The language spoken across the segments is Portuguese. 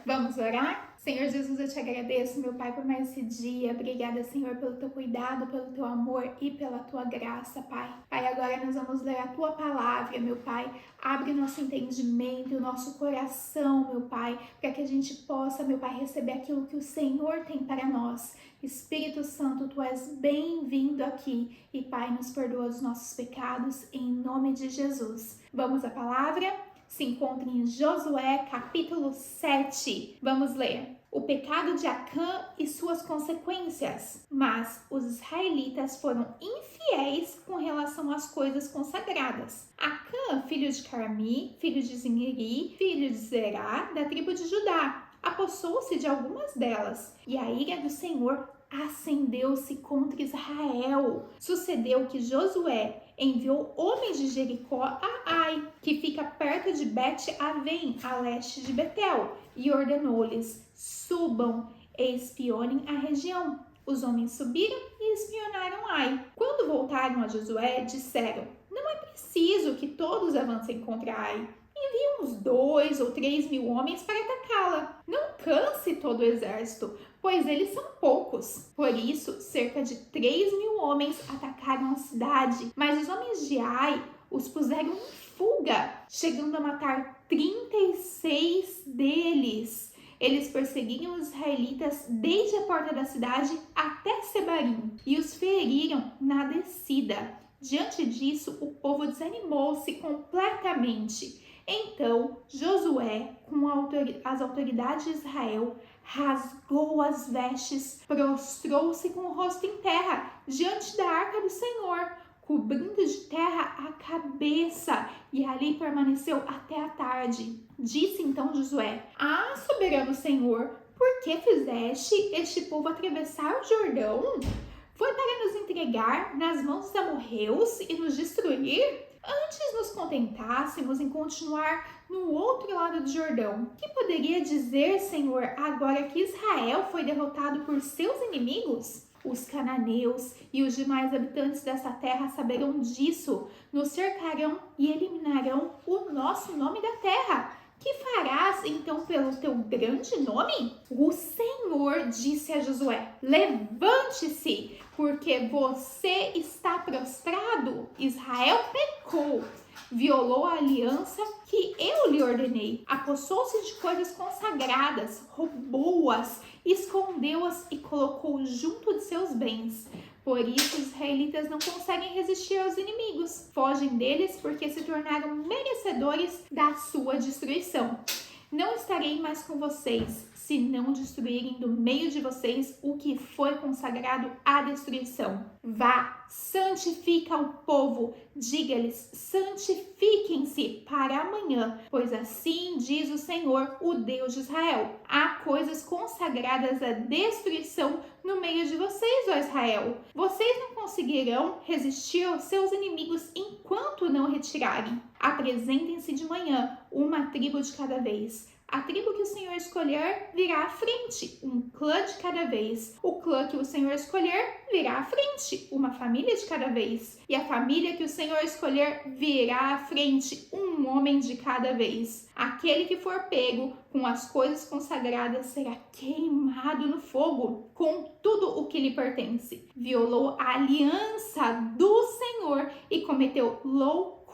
Vamos orar? Senhor Jesus, eu te agradeço, meu Pai, por mais esse dia. Obrigada, Senhor, pelo teu cuidado, pelo teu amor e pela tua graça, Pai. Pai, agora nós vamos ler a tua palavra, meu Pai. Abre nosso entendimento, o nosso coração, meu Pai, para que a gente possa, meu Pai, receber aquilo que o Senhor tem para nós. Espírito Santo, tu és bem-vindo aqui. E, Pai, nos perdoa os nossos pecados, em nome de Jesus. Vamos à palavra? Se encontra em Josué, capítulo 7. Vamos ler. O pecado de Acã e suas consequências. Mas os israelitas foram infiéis com relação às coisas consagradas. Acã, filho de Carmi, filho de Zinri, filho de Zerá, da tribo de Judá, apossou-se de algumas delas, e a ira do Senhor acendeu-se contra Israel. Sucedeu que Josué enviou homens de Jericó a Ai, que fica perto de Bet-Avém, a leste de Betel, e ordenou-lhes: subam e espionem a região. Os homens subiram e espionaram Ai. Quando voltaram a Josué, disseram: não é preciso que todos avancem contra Ai. Envie uns 2 ou 3 mil homens para atacá-la. Não canse todo o exército, pois eles são poucos. Por isso, cerca de 3 mil homens atacaram a cidade, mas os homens de Ai os puseram em fuga, chegando a matar 36 deles. Eles perseguiram os israelitas desde a porta da cidade até Sebarim e os feriram na descida. Diante disso, o povo desanimou-se completamente. Então, Josué, com as autoridades de Israel, rasgou as vestes, prostrou-se com o rosto em terra, diante da arca do Senhor, cobrindo de terra a cabeça, e ali permaneceu até a tarde. Disse então Josué: ah, soberano Senhor, por que fizeste este povo atravessar o Jordão? Foi para nos entregar nas mãos dos amorreus e nos destruir? Antes nos contentássemos em continuar no outro lado do Jordão. Que poderia dizer, Senhor, agora que Israel foi derrotado por seus inimigos? Os cananeus e os demais habitantes dessa terra saberão disso, nos cercarão e eliminarão o nosso nome da terra. Que farás então pelo teu grande nome? O Senhor disse a Josué: levante-se, porque você está prostrado. Israel pecou, violou a aliança que eu lhe ordenei, apossou-se de coisas consagradas, roubou-as, escondeu-as e colocou junto de seus bens. Por isso, os israelitas não conseguem resistir aos inimigos. Fogem deles porque se tornaram merecedores da sua destruição. Não estarei mais com vocês, se não destruírem do meio de vocês o que foi consagrado à destruição. Vá, santifica o povo, diga-lhes: santifiquem-se para amanhã, pois assim diz o Senhor, o Deus de Israel: há coisas consagradas à destruição no meio de vocês, ó Israel. Vocês não conseguirão resistir aos seus inimigos enquanto não retirarem. Apresentem-se de manhã, uma tribo de cada vez. A tribo que o Senhor escolher virá à frente, um clã de cada vez. O clã que o Senhor escolher virá à frente, uma família de cada vez. E a família que o Senhor escolher virá à frente, um homem de cada vez. Aquele que for pego com as coisas consagradas será queimado no fogo, com tudo o que lhe pertence. Violou a aliança do Senhor e cometeu loucura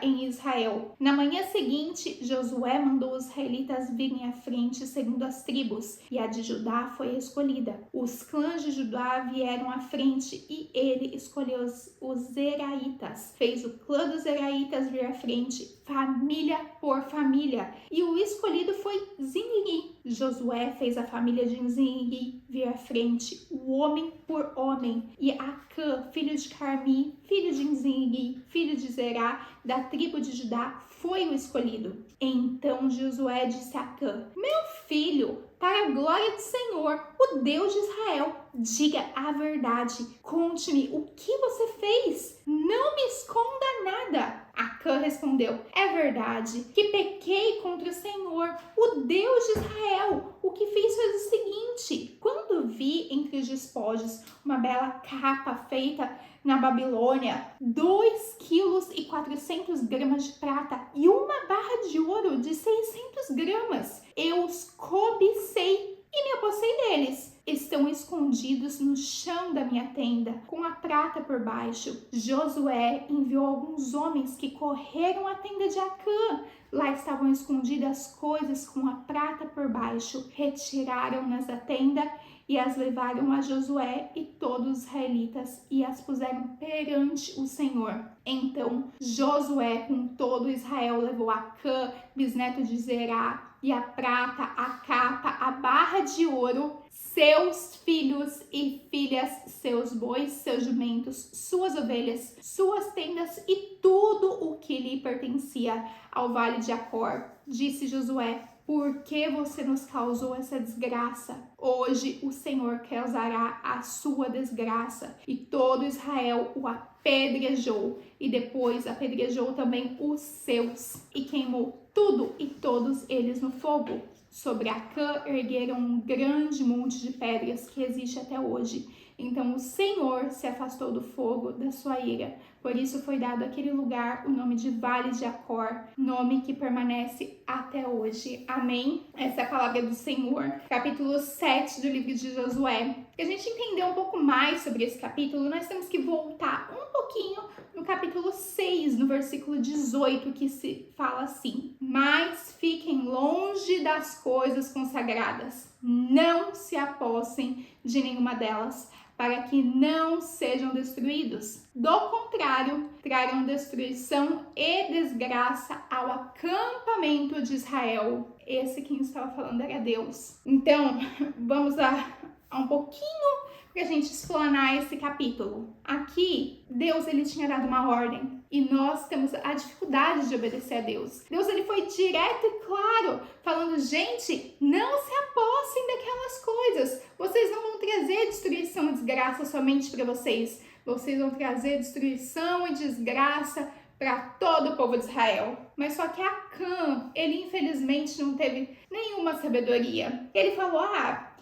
em Israel. Na manhã seguinte, Josué mandou os israelitas virem à frente segundo as tribos, e a de Judá foi escolhida. Os clãs de Judá vieram à frente e ele escolheu os Zeraitas. Fez o clã dos Zeraitas vir à frente, família por família, e o escolhido foi Zinri. Josué fez a família de Zinri vir à frente, o homem por homem, e Acã, filho de Carmi, filho de Zinri, filho de Zerá, da tribo de Judá, foi o escolhido. Então Josué disse a Acã: meu filho, para a glória do Senhor, o Deus de Israel, diga a verdade. Conte-me o que você fez. Não me esconda nada. Acã respondeu: é verdade que pequei contra o Senhor, o Deus de Israel. O que fiz foi o seguinte: Quando vi entre os despojos uma bela capa feita na Babilônia, 2,4 kg de prata e uma barra de ouro de 600 gramas, eu os cobicei e me apossei deles. Estão escondidos no chão da minha tenda, com a prata por baixo. Josué enviou alguns homens que correram à tenda de Acã. Lá estavam escondidas coisas com a prata por baixo. Retiraram-nas da tenda e as levaram a Josué e todos os israelitas e as puseram perante o Senhor. Então Josué com todo Israel levou Acã, bisneto de Zerá, e a prata, a capa, a barra de ouro, seus filhos e filhas, seus bois, seus jumentos, suas ovelhas, suas tendas e tudo o que lhe pertencia ao vale de Acor. Disse Josué: por que você nos causou essa desgraça? Hoje o Senhor causará a sua desgraça. E todo Israel o apedrejou, e depois apedrejou também os seus, e queimou tudo e todos eles no fogo. Sobre Acã ergueram um grande monte de pedras que existe até hoje. Então o Senhor se afastou do fogo da sua ira. Por isso foi dado àquele lugar o nome de Vale de Acor, nome que permanece até hoje. Amém? Essa é a palavra do Senhor. Capítulo 7 do livro de Josué. Para a gente entender um pouco mais sobre esse capítulo, nós temos que voltar um pouquinho no capítulo 6, no versículo 18, que se fala assim: mas fiquem longe das coisas consagradas, não se apossem de nenhuma delas, para que não sejam destruídos. Do contrário, trarão destruição e desgraça ao acampamento de Israel. Esse quem estava falando era Deus. Então, vamos a um pouquinho para a gente explanar esse capítulo. Aqui, Deus ele tinha dado uma ordem e nós temos a dificuldade de obedecer a Deus. Deus ele foi direto e claro, falando: gente, não se apossem daquelas coisas. Vocês não vão trazer destruição e desgraça somente para vocês. Vocês vão trazer destruição e desgraça para todo o povo de Israel. Mas só que Acã, ele infelizmente não teve nenhuma sabedoria. Ele falou: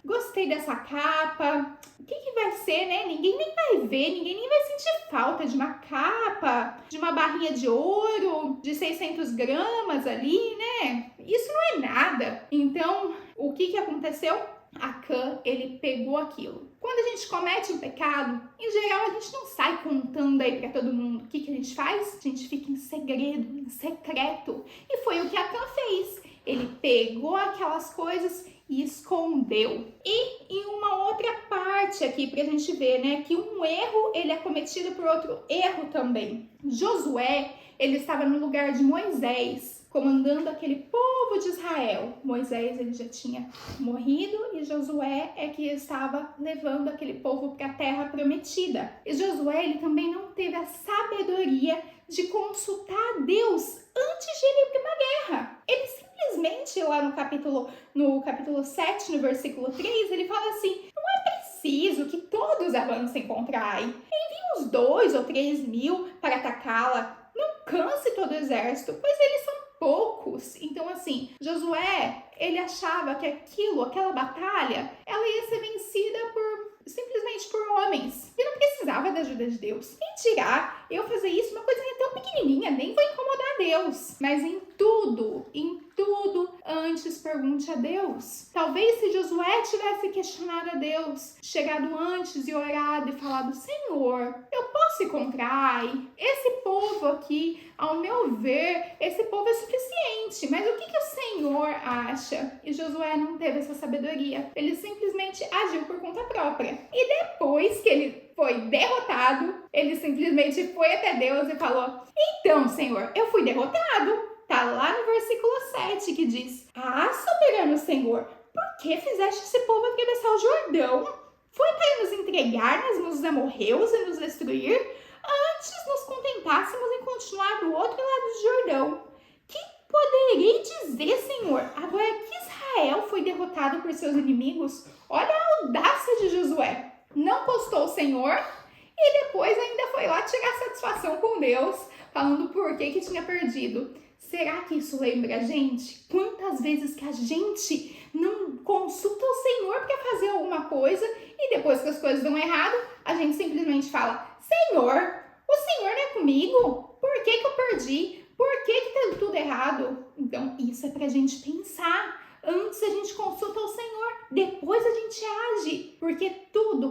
gostei dessa capa, o que vai ser, né? Ninguém nem vai ver, ninguém nem vai sentir falta de uma capa, de uma barrinha de ouro, de 600 gramas ali, né? Isso não é nada. Então, o que aconteceu? Acã, ele pegou aquilo. Quando a gente comete um pecado, em geral a gente não sai contando aí pra todo mundo. O que a gente faz? A gente fica em segredo, em secreto. E foi o que Acã fez. Ele pegou aquelas coisas e escondeu. E em uma outra parte aqui pra gente ver, né, que um erro ele é cometido por outro erro também. Josué, ele estava no lugar de Moisés, comandando aquele povo de Israel. Moisés ele já tinha morrido e Josué é que estava levando aquele povo para a terra prometida. E Josué ele também não teve a sabedoria de consultar a Deus antes de ele ir para uma guerra. Ele simplesmente lá no capítulo 7, no versículo 3, ele fala assim: não é preciso que todos avancem contra Ai. Envie uns 2 ou 3 mil para atacá-la. Não canse todo o exército, pois eles são poucos. Então, assim, Josué, ele achava que aquela batalha, ela ia ser vencida simplesmente por homens. E não precisava da ajuda de Deus. Quem dirá eu fazer isso, uma coisinha tão pequenininha, nem vou incomodar Deus. Mas em tudo, antes pergunte a Deus. Talvez se Josué tivesse questionado a Deus, chegado antes e orado e falado: Senhor, eu posso ir contra Ai? Esse povo aqui, ao meu ver, esse povo é suficiente, mas o que o Senhor acha? E Josué não teve essa sabedoria. Ele simplesmente agiu por conta própria. E depois que ele foi derrotado, ele simplesmente foi até Deus e falou: então, Senhor, eu fui derrotado. Tá lá no versículo 7 que diz: soberano Senhor, por que fizeste esse povo atravessar o Jordão? Foi para nos entregar nas mãos dos amorreus e nos destruir? Antes nos contentássemos em continuar do outro lado do Jordão. Que poderei dizer, Senhor, agora que Israel foi derrotado por seus inimigos? Olha a audácia de Josué. Não postou o Senhor e depois ainda foi lá tirar satisfação com Deus, falando por que tinha perdido. Será que isso lembra a gente? Quantas vezes que a gente não consulta o Senhor para fazer alguma coisa e depois que as coisas dão errado, a gente simplesmente fala: Senhor, o Senhor não é comigo? Por que eu perdi? Por que tá tudo errado? Então, isso é pra gente pensar. Antes a gente consulta o Senhor, depois a gente age, porque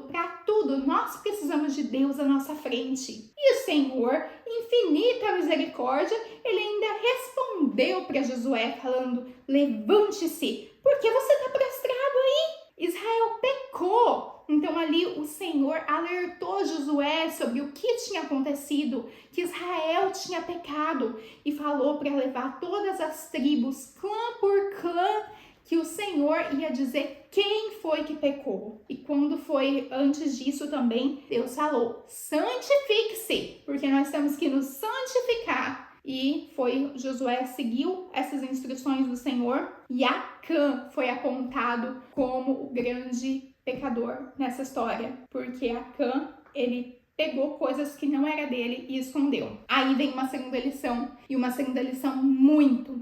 para tudo, nós precisamos de Deus à nossa frente. E o Senhor, infinita misericórdia, ele ainda respondeu para Josué falando: levante-se, porque você está prostrado aí. Israel pecou. Então ali o Senhor alertou Josué sobre o que tinha acontecido, que Israel tinha pecado, e falou para levar todas as tribos, clã por clã, que o Senhor ia dizer quem foi que pecou. E quando foi antes disso também, Deus falou: santifique-se, porque nós temos que nos santificar. E Josué seguiu essas instruções do Senhor, e Acã foi apontado como o grande pecador nessa história, porque Acã, ele pegou coisas que não era dele e escondeu. Aí vem uma segunda lição, e uma segunda lição muito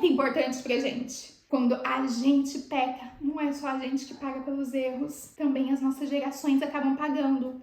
importante pra gente. Quando a gente peca, não é só a gente que paga pelos erros, também as nossas gerações acabam pagando.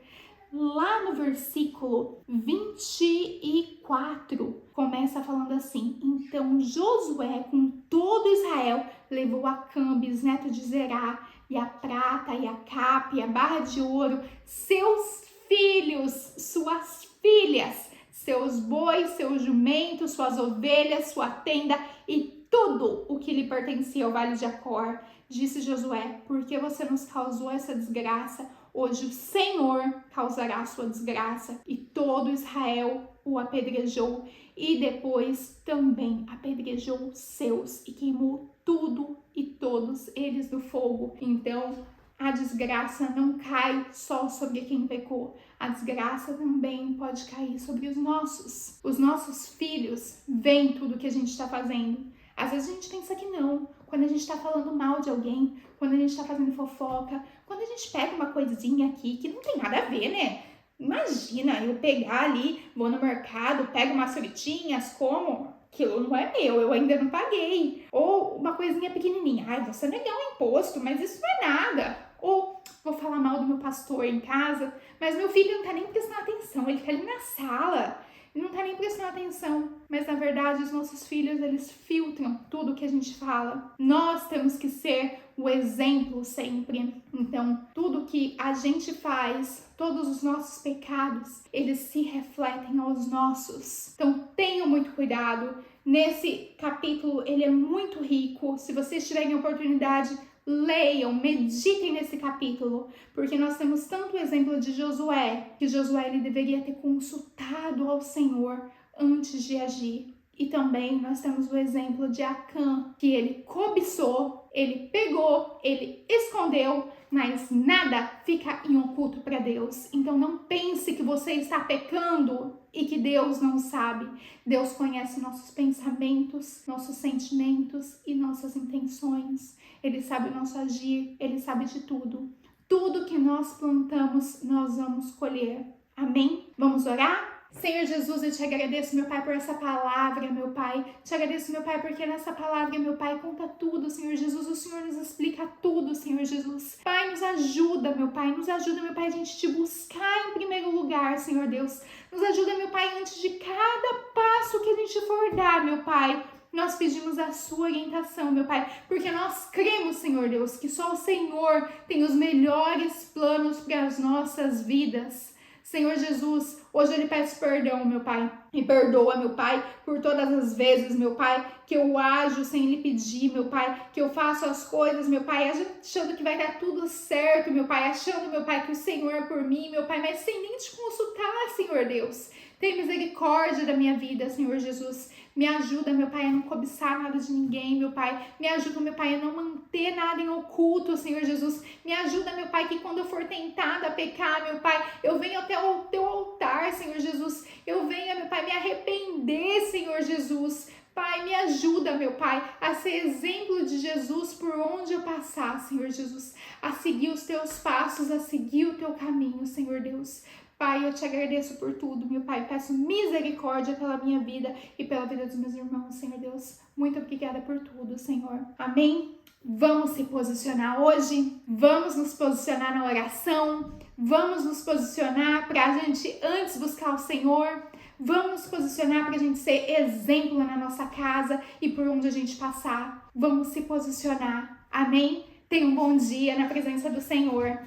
Lá no versículo 24, começa falando assim: então Josué com todo Israel levou Acã, bisneto de Zerá, e a prata, e a capa, e a barra de ouro, seus filhos, suas filhas, seus bois, seus jumentos, suas ovelhas, sua tenda e tudo o que lhe pertencia ao vale de Acor. Disse Josué: por que você nos causou essa desgraça? Hoje o Senhor causará a sua desgraça. E todo Israel o apedrejou, e depois também apedrejou os seus, e queimou tudo e todos eles no fogo. Então, a desgraça não cai só sobre quem pecou. A desgraça também pode cair sobre os nossos. Os nossos filhos veem tudo que a gente está fazendo. Às vezes a gente pensa que não. Quando a gente está falando mal de alguém, quando a gente está fazendo fofoca, quando a gente pega uma coisinha aqui que não tem nada a ver, né? Imagina eu pegar ali, vou no mercado, pego umas frutinhas, como? Aquilo não é meu, eu ainda não paguei. Ou uma coisinha pequenininha. Ai, você negar um imposto, mas isso não é nada. Ou vou falar mal do meu pastor em casa, mas meu filho não tá nem prestando atenção, ele tá ali na sala. Não tá nem prestando atenção, mas na verdade os nossos filhos, eles filtram tudo que a gente fala. Nós temos que ser o exemplo sempre. Então, tudo que a gente faz, todos os nossos pecados, eles se refletem aos nossos. Então, tenham muito cuidado. Nesse capítulo, ele é muito rico. Se vocês tiverem oportunidade, leiam, meditem nesse capítulo, porque nós temos tanto o exemplo de Josué, que Josué ele deveria ter consultado ao Senhor antes de agir. E também nós temos o exemplo de Acã, que ele cobiçou, ele pegou, ele escondeu, mas nada fica em oculto para Deus. Então não pense que você está pecando e que Deus não sabe. Deus conhece nossos pensamentos, nossos sentimentos e nossas intenções. Ele sabe o nosso agir, ele sabe de tudo. Tudo que nós plantamos, nós vamos colher. Amém? Vamos orar? Senhor Jesus, eu te agradeço, meu Pai, por essa palavra, meu Pai. Te agradeço, meu Pai, porque nessa palavra, meu Pai, conta tudo, Senhor Jesus. O Senhor nos explica tudo, Senhor Jesus. Pai, nos ajuda, meu Pai. Nos ajuda, meu Pai, a gente te buscar em primeiro lugar, Senhor Deus. Nos ajuda, meu Pai, antes de cada passo que a gente for dar, meu Pai. Nós pedimos a sua orientação, meu Pai, porque nós cremos, Senhor Deus, que só o Senhor tem os melhores planos para as nossas vidas. Senhor Jesus, hoje eu lhe peço perdão, meu Pai. Me perdoa, meu Pai, por todas as vezes, meu Pai, que eu ajo sem lhe pedir, meu Pai, que eu faço as coisas, meu Pai, achando que vai dar tudo certo, meu Pai, achando, meu Pai, que o Senhor é por mim, meu Pai, mas sem nem te consultar, Senhor Deus. Tem misericórdia da minha vida, Senhor Jesus. Me ajuda, meu Pai, a não cobiçar nada de ninguém, meu Pai. Me ajuda, meu Pai, a não manter nada em oculto, Senhor Jesus. Me ajuda, meu Pai, que quando eu for tentada a pecar, meu Pai, eu venha até o teu altar, Senhor Jesus. Eu venha, meu Pai, me arrepender, Senhor Jesus. Pai, me ajuda, meu Pai, a ser exemplo de Jesus por onde eu passar, Senhor Jesus. A seguir os teus passos, a seguir o teu caminho, Senhor Deus. Pai, eu te agradeço por tudo, meu Pai. Peço misericórdia pela minha vida e pela vida dos meus irmãos, Senhor Deus. Muito obrigada por tudo, Senhor. Amém? Vamos se posicionar hoje, vamos nos posicionar na oração, vamos nos posicionar para a gente antes buscar o Senhor, vamos nos posicionar para a gente ser exemplo na nossa casa e por onde a gente passar. Vamos se posicionar. Amém? Tenha um bom dia na presença do Senhor.